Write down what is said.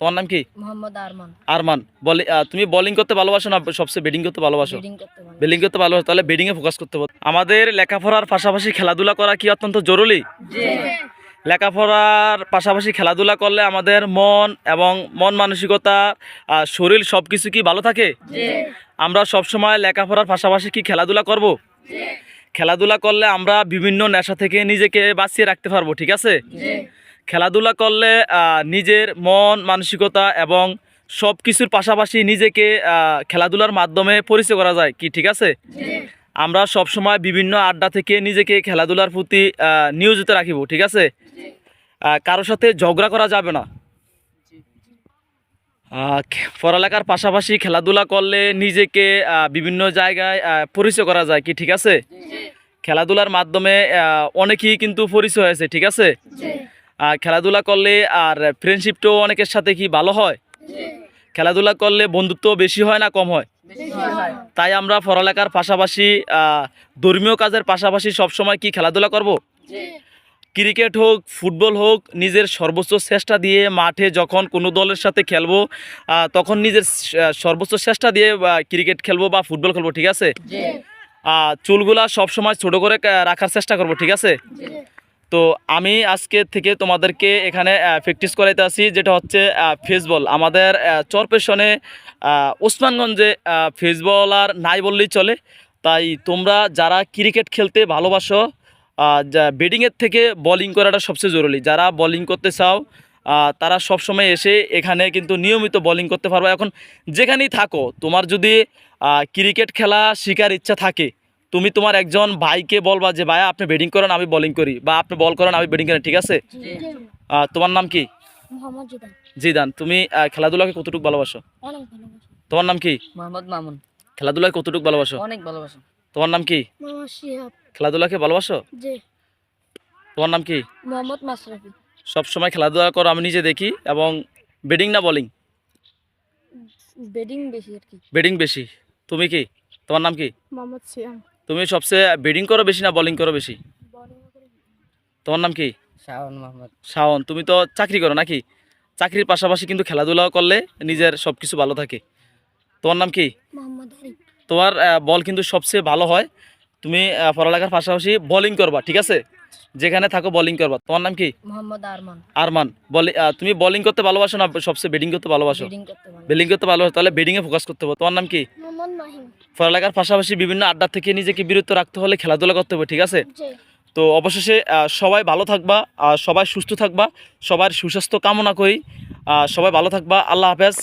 তোমার নাম কি? মোহাম্মদ আরমান। আরমান। তুমি বোলিং করতে ভালোবাসো না সবচেয়ে ব্যাটিং করতে ভালোবাসো? ব্যাটিং করতে ভালো। ব্যাটিং করতে ভালোবাসো, তাহলে ব্যাটিং এ ফোকাস করতে হবে। আমাদের লেখাপড়ার পাশাপাশি খেলাধুলা করা কি অত্যন্ত জরুরি? জি। লেখাপড়ার পাশাপাশি খেলাধুলা করলে আমাদের মন এবং মন মানসিকতা, শরীর সবকিছু কি ভালো থাকে? জি। আমরা সবসময় লেখাপড়ার পাশাপাশি কি খেলাধুলা করব? জি। খেলাধুলা করলে আমরা বিভিন্ন নেশা থেকে নিজেকে বাঁচিয়ে রাখতে পারবো, ঠিক আছে? জি। খেলাধুলা করলে নিজের মন মানসিকতা এবং সব কিছুর পাশাপাশি নিজেকে খেলাধুলার মাধ্যমে পরিচয় করা যায় কি, ঠিক আছে? জি। আমরা সবসময় বিভিন্ন আড্ডা থেকে নিজেকে খেলাধুলার প্রতি নিয়োজিত রাখিব, ঠিক আছে? কারোর সাথে ঝগড়া করা যাবে না। পড়ালেখার পাশাপাশি খেলাধুলা করলে নিজেকে বিভিন্ন জায়গায় পরিচয় করা যায় কি, ঠিক আছে? খেলাধুলার মাধ্যমে অনেকেই কিন্তু পরিচয় হয়েছে, ঠিক আছে? খেলাধুলা করলে আর ফ্রেন্ডশিপটাও অনেকের সাথে কি ভালো হয়। খেলাধুলা করলে বন্ধুত্ব বেশি হয় না কম হয়? তাই আমরা পড়ালেখার পাশাপাশি ধর্মীয় কাজের পাশাপাশি সবসময় কি খেলাধুলা করব? ক্রিকেট হোক ফুটবল হোক, নিজের সর্বোচ্চ চেষ্টা দিয়ে মাঠে যখন কোনো দলের সাথে খেলবো তখন নিজের সর্বোচ্চ চেষ্টা দিয়ে ক্রিকেট খেলবো বা ফুটবল খেলবো, ঠিক আছে? চুলগুলা সবসময় ছোট করে রাখার চেষ্টা করব, ঠিক আছে? তো আমি আজকে থেকে তোমাদেরকে এখানে প্র্যাকটিস করাইতে আসি, যেটা হচ্ছে ফেসবল। আমাদের চরপেশনে ওসমানগঞ্জে ফেসবল আর নাই বললেই চলে। তাই তোমরা যারা ক্রিকেট খেলতে ভালোবাসো, ব্যাটিংয়ের থেকে বোলিং করাটা সবচেয়ে জরুরি। যারা বোলিং করতে চাও তারা সবসময় এসে এখানে কিন্তু নিয়মিত বোলিং করতে পারবে। এখন যেখানেই থাকো, তোমার যদি ক্রিকেট খেলা শেখার ইচ্ছা থাকে, তুমি তোমার একজন ভাইকে বলবা যে ভাইয়া আপনি ব্যাটিং করেন আমি বোলিং করি, বা আপনি বল করেন আমি ব্যাটিং করি, ঠিক আছে? তোমার নাম কি? মোহাম্মদ জিদান। জিদান। তুমি খেলাধুলাকে কতটুকু ভালোবাসো? অনেক ভালোবাসি। তোমার নাম কি? মোহাম্মদ মামুন। খেলাধুলাকে কতটুকু ভালোবাসো? অনেক ভালোবাসি। তোমার নাম কি? মোহাম্মদ শিহাব। খেলাধুলাকে ভালোবাসো? জি। তোমার নাম কি? মোহাম্মদ মাশরাফি। সবসময় খেলাধুলা করো আমি নিজে দেখি, এবং ব্যাটিং না বোলিং? ব্যাটিং বেশি আর কি। ব্যাটিং বেশি। তুমি কি? তোমার নাম কি? মোহাম্মদ সিয়াম। তুমি সবচেয়ে ব্যাটিং করো বেশি না বোলিং করো বেশি? তোমার নাম কি? শাওন মোহাম্মদ। শাওন। তুমি তো চাকরি করো নাকি? চাকরির পাশাপাশি কিন্তু খেলাধুলাও করলে নিজের সব কিছু ভালো থাকে। তোমার নাম কি? মোহাম্মদ আরিফ। তোমার বল কিন্তু সবচেয়ে ভালো হয়। তুমি পড়ালেখার পাশাপাশি বোলিং করবা, ঠিক আছে? যেখানে থাকো বোলিং করবা। তোমার নাম কি? মোহাম্মদ আরমান। আরমান। তুমি বোলিং করতে ভালোবাসো না সবচেয়ে ব্যাটিং করতে ভালোবাসো? ব্যাটিং করতে ভালো। ব্যাটিং করতে ভালোবাসো, তাহলে ব্যাটিংয়ে ফোকাস করতে হবে। তোমার নাম কি? মোহাম্মদ মাহিম। পড়ালেখার পাশাপাশি বিভিন্ন আড্ডা থেকে নিজেকে বিরত রাখতে হলে খেলাধুলা করতে হবে, ঠিক আছে? জি। তো অবশেষে সবাই ভালো থাকবা, সবাই সুস্থ থাকবা, সবার সুস্বাস্থ্য কামনা করি। সবাই ভালো থাকবা। আল্লাহ হাফেজ।